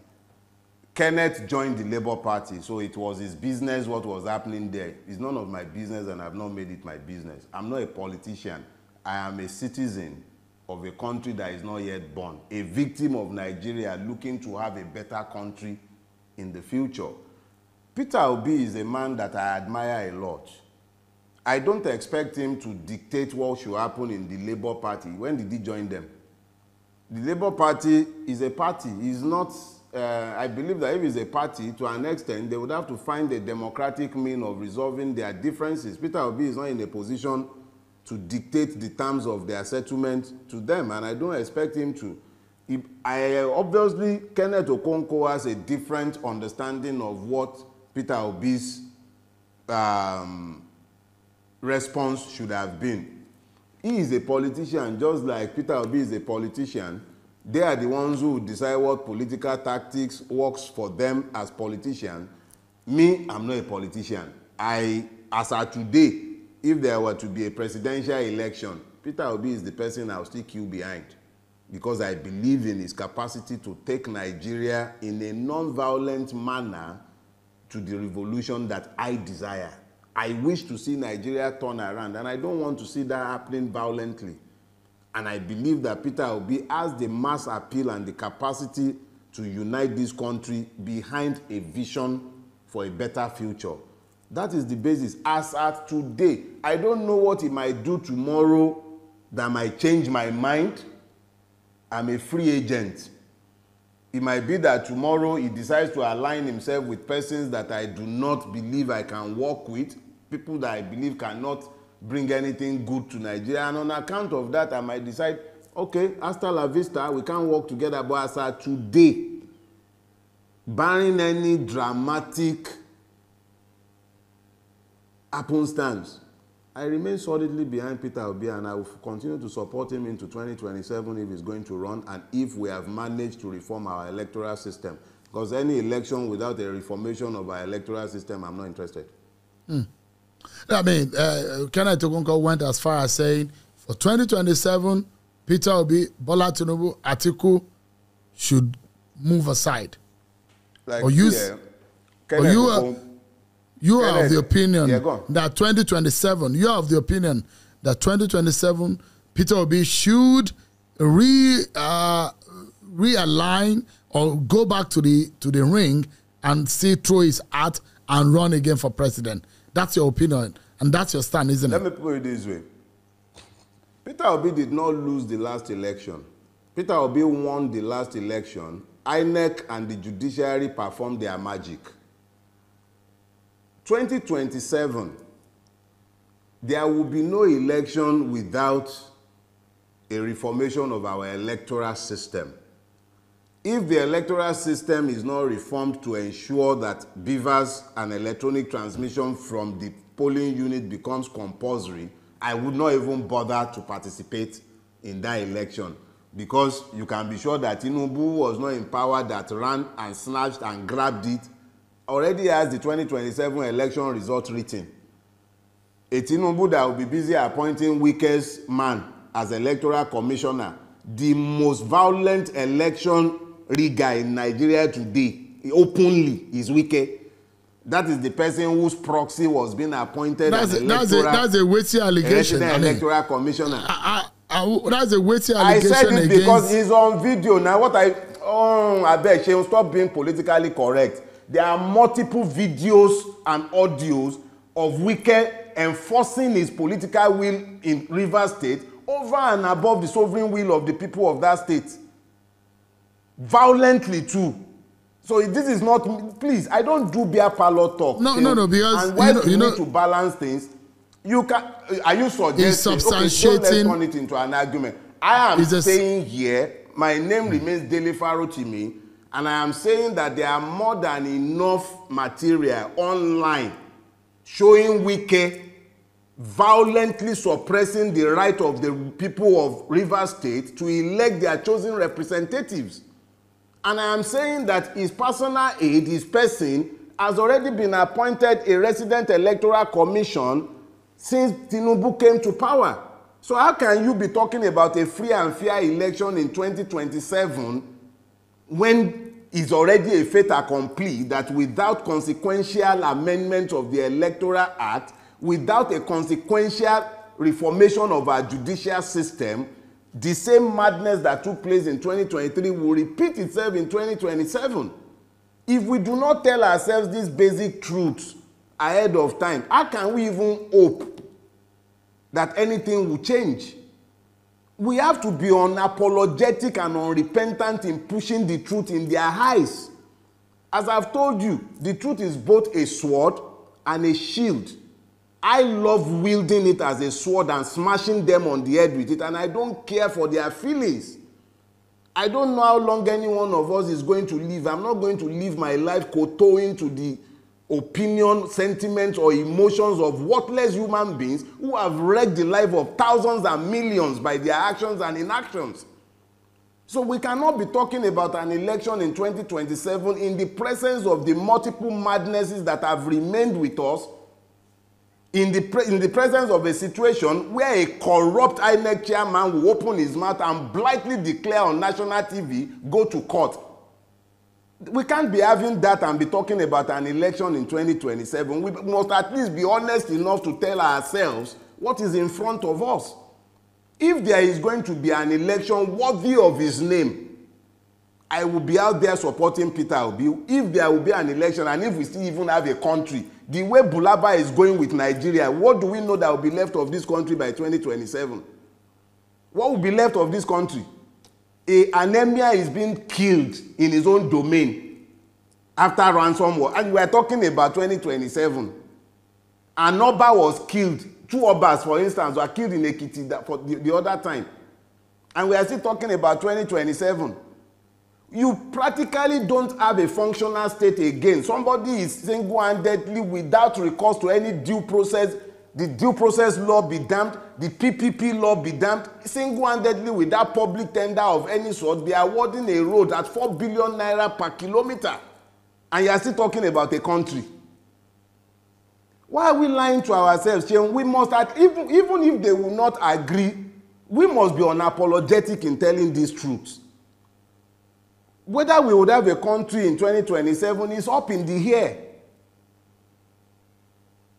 Kenneth joined the Labour Party, so it was his business what was happening there. It's none of my business, and I have not made it my business. I'm not a politician. I am a citizen of a country that is not yet born, a victim of Nigeria looking to have a better country in the future. Peter Obi is a man that I admire a lot. I don't expect him to dictate what should happen in the Labour Party. When did he join them? The Labour Party is a party. It's not, I believe that if it's a party, to an extent, they would have to find a democratic means of resolving their differences. Peter Obi is not in a position to dictate the terms of their settlement to them, and I don't expect him to. Obviously, Kenneth Okonkwo has a different understanding of what Peter Obi's response should have been. He is a politician, just like Peter Obi is a politician. They are the ones who decide what political tactics works for them as politicians. Me, I'm not a politician. As of today, if there were to be a presidential election, Peter Obi is the person I'll still queue behind, because I believe in his capacity to take Nigeria in a non-violent manner to the revolution that I desire. I wish to see Nigeria turn around, and I don't want to see that happening violently. And I believe that Peter Obi has the mass appeal and the capacity to unite this country behind a vision for a better future. That is the basis. As at today, I don't know what he might do tomorrow that might change my mind. I'm a free agent. It might be that tomorrow he decides to align himself with persons that I do not believe I can work with, people that I believe cannot bring anything good to Nigeria. And on account of that, I might decide, okay, hasta la vista, we can't work together. But as at today, barring any dramatic happenstance, I remain solidly behind Peter Obi, and I will continue to support him into 2027 if he's going to run, and if we have managed to reform our electoral system. Because any election without a reformation of our electoral system, I'm not interested. I mean, Kenneth Okonkwo went as far as saying, for 2027, Peter Obi, Bola Tinubu, Atiku should move aside. Like, or use, or you are of the opinion that 2027, you are of the opinion that 2027, Peter Obi should realign or go back to the ring and see through his hat and run again for president. That's your opinion, and that's your stand, isn't it? Let me put it this way. Peter Obi did not lose the last election. Peter Obi won the last election. INEC and the judiciary performed their magic. 2027, there will be no election without a reformation of our electoral system. If the electoral system is not reformed to ensure that beavers and electronic transmission from the polling unit becomes compulsory, I would not even bother to participate in that election, because you can be sure that Tinubu was not in power that ran and snatched and grabbed it, already has the 2027 election result written. A Tinubu that will be busy appointing weakest man as electoral commissioner, the most violent election rigger in Nigeria today, openly, is Wike. That is the person whose proxy was being appointed as that's a weighty allegation. Electoral commissioner. That's a weighty allegation. I said it because he's on video. Now I beg you, stop being politically correct. There are multiple videos and audios of Wike enforcing his political will in Rivers State over and above the sovereign will of the people of that state. Violently too. So this is not, please, I don't do beer parlor talk. No, because and when you need to balance things, you can, are you suggesting, okay, so let's turn it into an argument. I am saying here, my name remains Dele Farotimi, and I am saying that there are more than enough material online showing Wike violently suppressing the right of the people of Rivers State to elect their chosen representatives. And I am saying that his personal aide, his person, has already been appointed a resident electoral commission since Tinubu came to power. So how can you be talking about a free and fair election in 2027 when it's already a fait accompli that without consequential amendment of the Electoral Act, without a consequential reformation of our judicial system, the same madness that took place in 2023 will repeat itself in 2027. If we do not tell ourselves these basic truths ahead of time, how can we even hope that anything will change? We have to be unapologetic and unrepentant in pushing the truth in their eyes. As I've told you, the truth is both a sword and a shield. I love wielding it as a sword and smashing them on the head with it, and I don't care for their feelings. I don't know how long any one of us is going to live. I'm not going to live my life kowtowing to the opinion, sentiments, or emotions of worthless human beings who have wrecked the life of thousands and millions by their actions and inactions. So we cannot be talking about an election in 2027 in the presence of the multiple madnesses that have remained with us, in the presence of a situation where a corrupt INEC chairman will open his mouth and blithely declare on national TV, go to court. We can't be having that and be talking about an election in 2027. We must at least be honest enough to tell ourselves what is in front of us. If there is going to be an election worthy of his name, I will be out there supporting Peter Obi. If there will be an election, and if we still even have a country, the way Bulaba is going with Nigeria, what do we know that will be left of this country by 2027? What will be left of this country? An emir is being killed in his own domain after ransom war. And we are talking about 2027. An Oba was killed. 2 Obas, for instance, were killed in Ekiti for the other time. And we are still talking about 2027. You practically don't have a functional state again. Somebody is single-handedly, without recourse to any due process, the due process law be damned, the PPP law be damned, single-handedly without public tender of any sort, be awarding a road at 4 billion naira per kilometer. And you are still talking about a country. Why are we lying to ourselves? We must, even if they will not agree, we must be unapologetic in telling these truths. Whether we would have a country in 2027 is up in the air.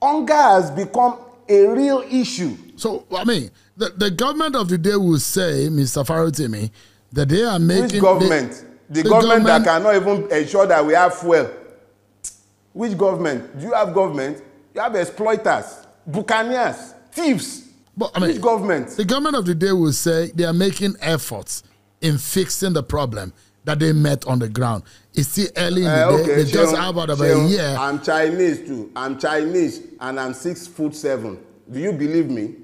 Hunger has become a real issue. So, I mean, the government of the day will say, Mr. Farotimi, that they are making... Which government? The government that cannot even ensure that we have fuel. Which government? Do you have government? You have exploiters, buccaneers, thieves. But, I mean, which government? The government of the day will say they are making efforts in fixing the problem that they met on the ground. It's still early in the day. They just have about a year. I'm Chinese too. I'm Chinese and I'm 6'7". Do you believe me?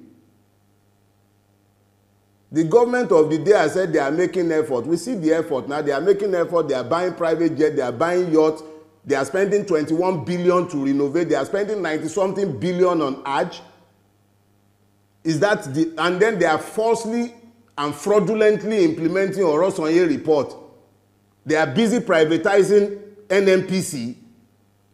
The government of the day has said they are making effort. We see the effort now. They are making effort. They are buying private jet. They are buying yachts. They are spending 21 billion to renovate. They are spending 90-something billion on Hajj. Is that the, and then they are falsely and fraudulently implementing Orosanye report. They are busy privatizing NNPC.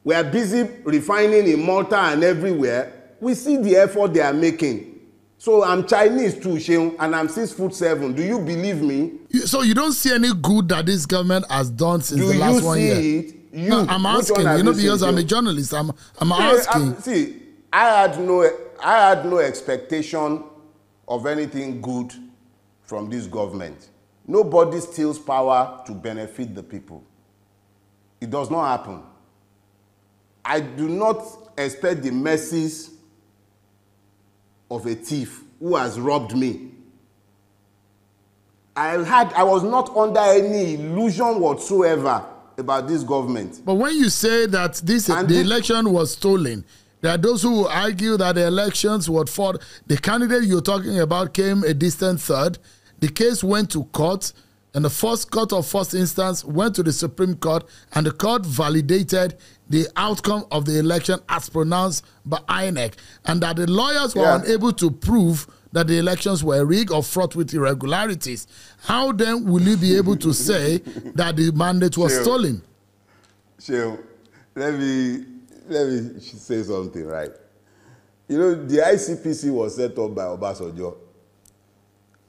We are busy refining in Malta and everywhere. We see the effort they are making. So I'm Chinese too, Sheung, and I'm 6'7". Do you believe me? So you don't see any good that this government has done since the last 1 year? Do you see it? You, no, I'm asking, because I'm a journalist. I'm asking. I had no expectation of anything good from this government. Nobody steals power to benefit the people. It does not happen. I do not expect the mercies of a thief who has robbed me. I was not under any illusion whatsoever about this government. But when you say that the election was stolen, there are those who argue that the elections were fought. The candidate you're talking about came a distant third. The case went to court, and the first court of first instance went to the Supreme Court, and the court validated the outcome of the election as pronounced by INEC, and that the lawyers were unable to prove that the elections were rigged or fraught with irregularities. How then will you be able to say that the mandate was stolen? Sheung, let me say something, right? You know, the ICPC was set up by Obasanjo.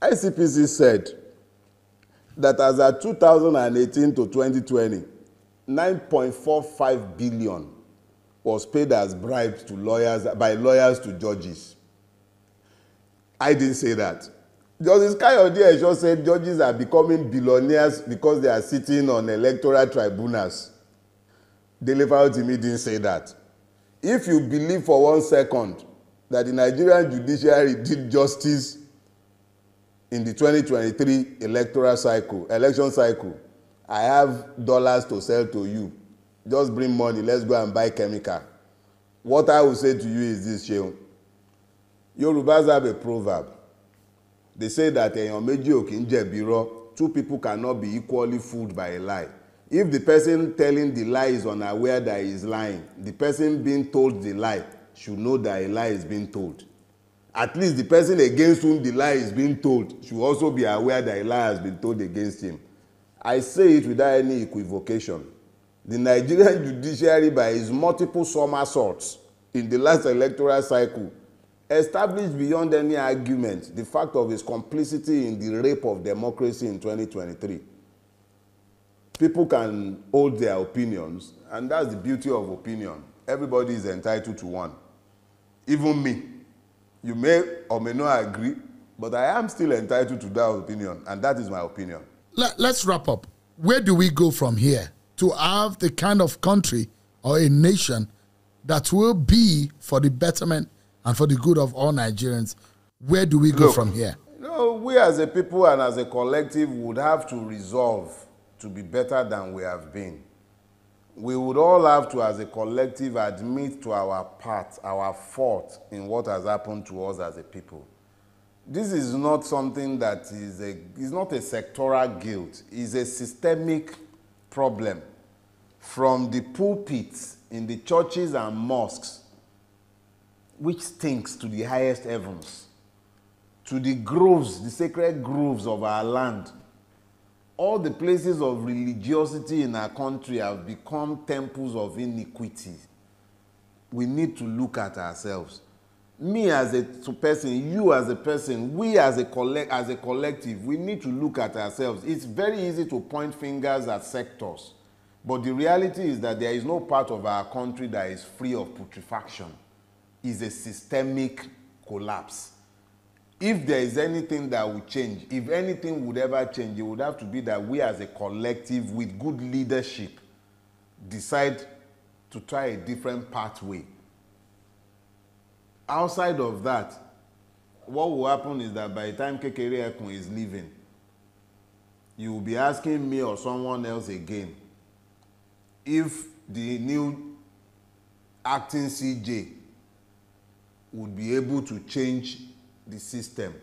ICPC said that as of 2018 to 2020, 9.45 billion was paid as bribes to lawyers, by lawyers to judges. I didn't say that. Justice Kayode Esho said judges are becoming billionaires because they are sitting on electoral tribunals. Dele Farotimi didn't say that. If you believe for 1 second that the Nigerian judiciary did justice in the 2023 election cycle, I have dollars to sell to you. Just bring money, let's go and buy chemical. What I will say to you is this, Sheung. Yorubas have a proverb. They say that two people cannot be equally fooled by a lie. If the person telling the lie is unaware that he is lying, the person being told the lie should know that a lie is being told. At least the person against whom the lie is being told should also be aware that a lie has been told against him. I say it without any equivocation. The Nigerian judiciary, by its multiple somersaults in the last electoral cycle, established beyond any argument the fact of its complicity in the rape of democracy in 2023. People can hold their opinions, and that's the beauty of opinion. Everybody is entitled to one. Even me. You may or may not agree, but I am still entitled to that opinion, and that is my opinion. Let's wrap up. Where do we go from here to have the kind of country or a nation that will be for the betterment and for the good of all Nigerians? Where do we go from here? We as a people and as a collective would have to resolve to be better than we have been. We would all have to, as a collective, admit to our part, our fault in what has happened to us as a people. This is not something that is not a sectoral guilt. It's a systemic problem. From the pulpits in the churches and mosques, which stinks to the highest heavens, to the groves, the sacred groves of our land. All the places of religiosity in our country have become temples of iniquity. We need to look at ourselves. Me as a person, you as a person, we as a collective, we need to look at ourselves. It's very easy to point fingers at sectors, but the reality is that there is no part of our country that is free of putrefaction. It's a systemic collapse. If there is anything that will change, if anything would ever change, it would have to be that we as a collective with good leadership decide to try a different pathway. Outside of that, what will happen is that by the time Kekere Ekun is leaving, you will be asking me or someone else again if the new acting CJ would be able to change the system.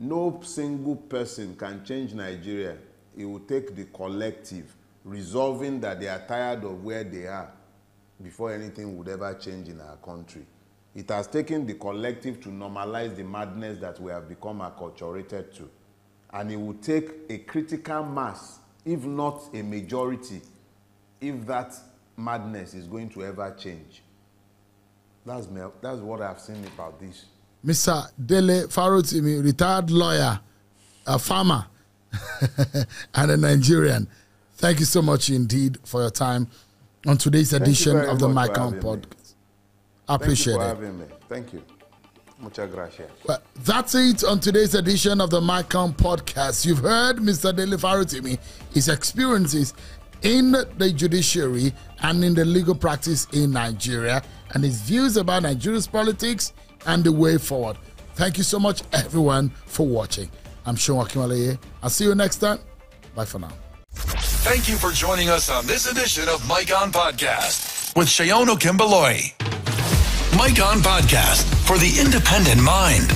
No single person can change Nigeria. It will take the collective resolving that they are tired of where they are before anything would ever change in our country. It has taken the collective to normalize the madness that we have become acculturated to. And it will take a critical mass, if not a majority, if that madness is going to ever change. That's what I've seen about this. Mr. Dele Farotimi, retired lawyer, a farmer, and a Nigerian. Thank you so much indeed for your time on today's edition of the Micon Podcast. I appreciate it. Thank you for having me. Thank you. Muchas gracias. Well, that's it on today's edition of the Micon Podcast. You've heard Mr. Dele Farotimi, his experiences in the judiciary and in the legal practice in Nigeria, and his views about Nigeria's politics and the way forward. Thank you so much, everyone, for watching. I'm Seun Akinwale. I'll see you next time. Bye for now. Thank you for joining us on this edition of Micon Podcast with Seun Akinwale. Micon Podcast for the independent mind.